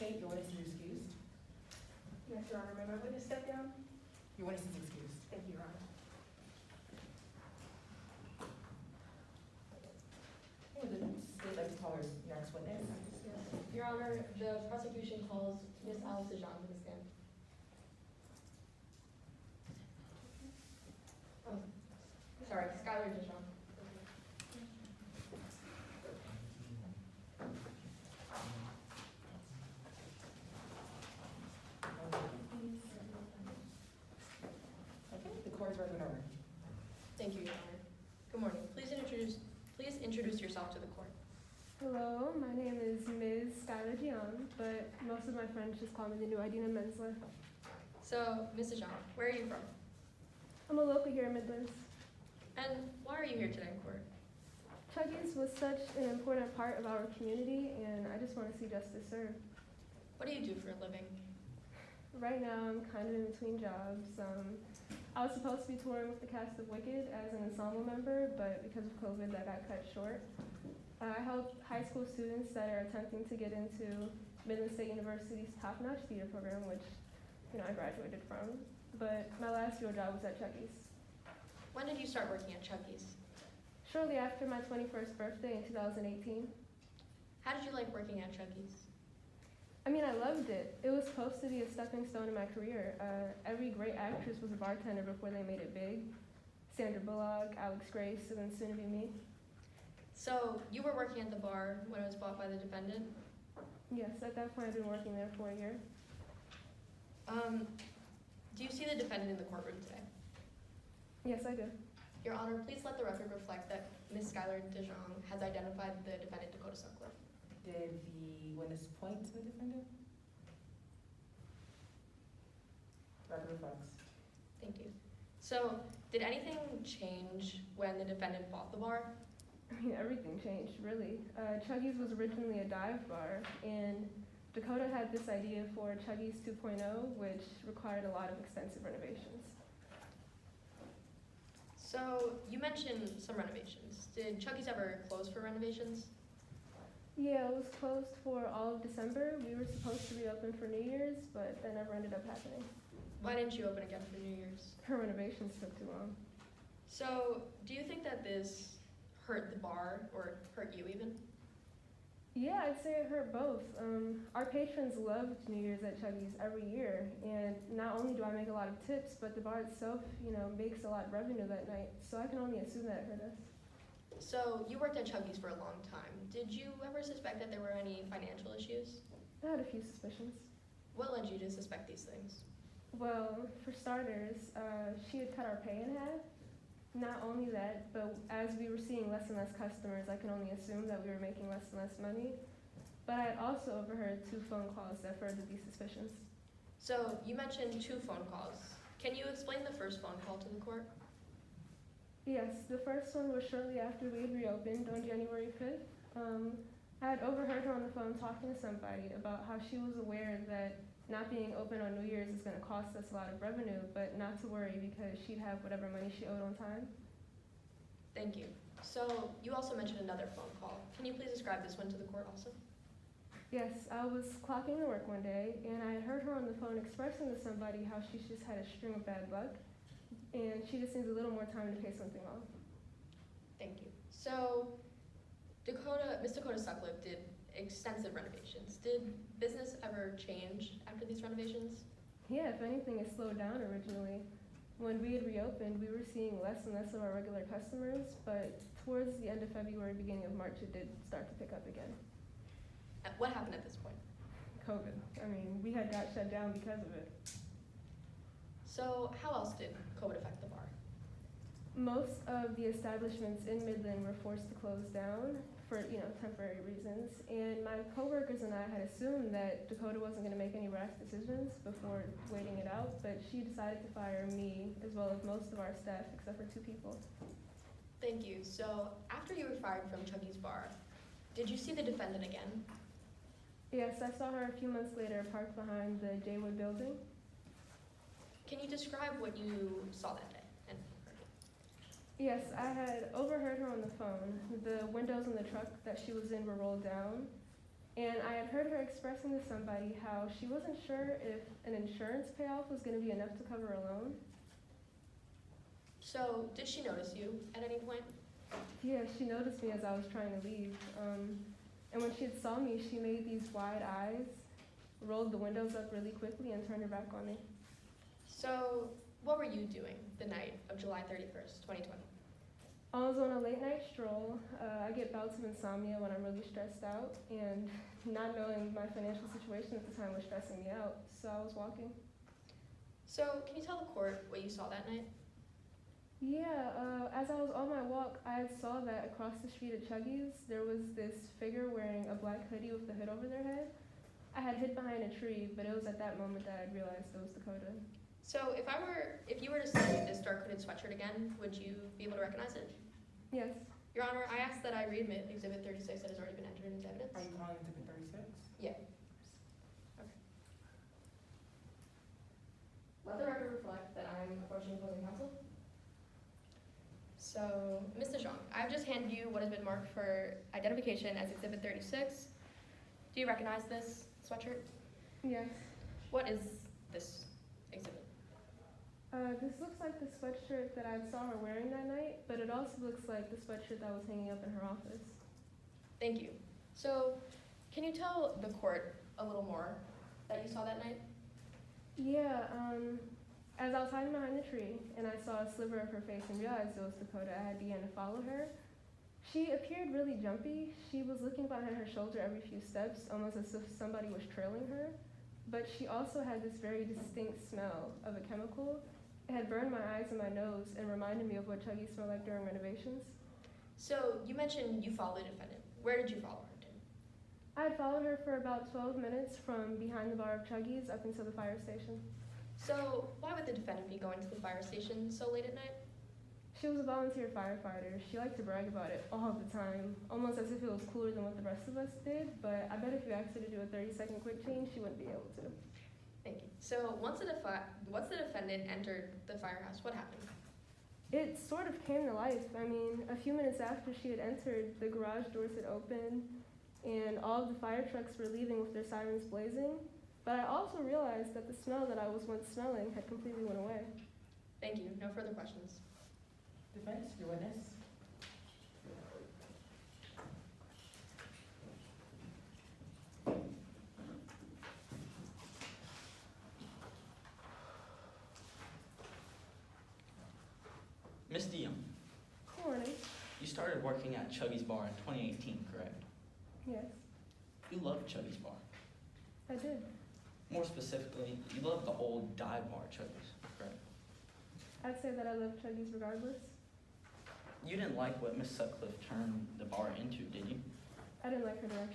state your witness is excused. Yes, Your Honor. May my witness step down? Your witness is excused. Thank you, Your Honor. Would the state like to call your next witness? Your Honor, the prosecution calls Ms. Alice DeJong to the stand. Oh, sorry, Skylar DeJong. Okay, the court is ready when ordered. Thank you, Your Honor. Good morning. Please introduce yourself to the court. Hello, my name is Ms. Skylar Dion, but most of my friends just call me the new Idina Mensler. So, Ms. DeJong, where are you from? I'm a local here in Midlands. And why are you here today in court? Chuggies was such an important part of our community, and I just want to see justice served. What do you do for a living? Right now, I'm kind of in between jobs. I was supposed to be touring with the cast of Wicked as an ensemble member, but because of COVID, that got cut short. I help high school students that are attempting to get into Midland State University's top-notch theater program, which I graduated from. But my last real job was at Chuggies. When did you start working at Chuggies? Shortly after my 21st birthday in 2018. How did you like working at Chuggies? I mean, I loved it. It was supposed to be a stepping stone in my career. Every great actress was a bartender before they made it big. Sandra Bullock, Alex Grace, and then soon to be me. So, you were working at the bar when it was bought by the defendant? Yes, at that point I'd been working there for a year. Do you see the defendant in the courtroom today? Yes, I do. Your Honor, please let the record reflect that Ms. Skylar DeJong has identified the defendant, Dakota Sutcliffe. Did the witness point to the defendant? Record reflects. Thank you. So, did anything change when the defendant bought the bar? I mean, everything changed, really. Chuggies was originally a dive bar, and Dakota had this idea for Chuggies 2.0, which required a lot of extensive renovations. So, you mentioned some renovations. Did Chuggies ever close for renovations? Yeah, it was closed for all of December. We were supposed to reopen for New Year's, but that never ended up happening. Why didn't you open again for New Year's? Her renovations took too long. So, do you think that this hurt the bar, or hurt you even? Yeah, I'd say it hurt both. Our patrons loved New Year's at Chuggies every year, and not only do I make a lot of tips, but the bar itself, makes a lot of revenue that night, so I can only assume that it hurt us. So, you worked at Chuggies for a long time. Did you ever suspect that there were any financial issues? I had a few suspicions. What led you to suspect these things? Well, for starters, she had cut our pay in half. Not only that, but as we were seeing less and less customers, I can only assume that we were making less and less money. But I had also overheard 2 phone calls that furthered these suspicions. So, you mentioned 2 phone calls. Can you explain the first phone call to the court? Yes, the first one was shortly after we had reopened on January 5th. I had overheard her on the phone talking to somebody about how she was aware that not being open on New Year's is going to cost us a lot of revenue, but not to worry because she'd have whatever money she owed on time. Thank you. So, you also mentioned another phone call. Can you please describe this one to the court also? Yes, I was clocking to work one day, and I heard her on the phone expressing to somebody how she's just had a string of bad luck, and she just needs a little more time to pay something off. Thank you. So, Ms. Dakota Sutcliffe did extensive renovations. Did business ever change after these renovations? Yeah, if anything, it slowed down originally. When we had reopened, we were seeing less and less of our regular customers, but towards the end of February, beginning of March, it did start to pick up again. What happened at this point? COVID. I mean, we had got shut down because of it. So, how else did COVID affect the bar? Most of the establishments in Midland were forced to close down for, temporary reasons. And my coworkers and I had assumed that Dakota wasn't going to make any rash decisions before waiting it out, but she decided to fire me as well as most of our staff except for 2 people. Thank you. So, after you were fired from Chuggies Bar, did you see the defendant again? Yes, I saw her a few months later parked behind the Jaywood building. Can you describe what you saw that day? Yes, I had overheard her on the phone. The windows in the truck that she was in were rolled down, And I had heard her expressing to somebody how she wasn't sure if an insurance payoff was going to be enough to cover a loan. So, did she notice you at any point? Yeah, she noticed me as I was trying to leave. And when she had saw me, she made these wide eyes, rolled the windows up really quickly, and turned her back on me. So, what were you doing the night of July 31st, 2020? I was on a late night stroll. I get bouts of insomnia when I'm really stressed out, and not knowing my financial situation at the time was stressing me out, so I was walking. So, can you tell the court what you saw that night? Yeah, as I was on my walk, I saw that across the street at Chuggy's, there was this figure wearing a black hoodie with the hood over their head. I had hid behind a tree, but it was at that moment that I realized it was Dakota. So, if you were to see this dark hooded sweatshirt again, would you be able to recognize it? Yes. Your Honor, I ask that I readmit Exhibit 36 that has already been entered into evidence. Are you calling exhibit 36? Yeah. Okay. Let the record reflect that I'm approaching opposing counsel. So, Ms. DeJong, I've just handed you what has been marked for identification as Exhibit 36. Do you recognize this sweatshirt? Yes. What is this exhibit? This looks like the sweatshirt that I saw her wearing that night, but it also looks like the sweatshirt that was hanging up in her office. Thank you. So, can you tell the court a little more that you saw that night? Yeah, as I was hiding behind the tree and I saw a sliver of her face and realized it was Dakota, I began to follow her. She appeared really jumpy. She was looking behind her shoulder every few steps, almost as if somebody was trailing her. But she also had this very distinct smell of a chemical. It had burned my eyes and my nose and reminded me of what Chuggy smelled like during renovations. So, you mentioned you followed the defendant. Where did you follow her to? I had followed her for about 12 minutes from behind the bar of Chuggy's up until the fire station. So, why would the defendant be going to the fire station so late at night? She was a volunteer firefighter. She liked to brag about it all the time, almost as if it was cooler than what the rest of us did, but I bet if you asked her to do a 30-second quick change, she wouldn't be able to. Thank you. So, once the defendant entered the firehouse, what happened? It sort of came to life. I mean, a few minutes after she had entered, the garage doors had opened, and all of the fire trucks were leaving with their sirens blazing. But I also realized that the smell that I was once smelling had completely went away. Thank you. No further questions. Defense, your witness. Ms. Diem, Good morning. you started working at Chuggy's Bar in 2018, correct? Yes, You loved Chuggy's Bar. I did. More specifically, you loved the old dive bar Chuggy's, correct? I'd say that I love Chuggy's regardless. You didn't like what Miss Sutcliffe turned the bar into, did you? I didn't like her direction.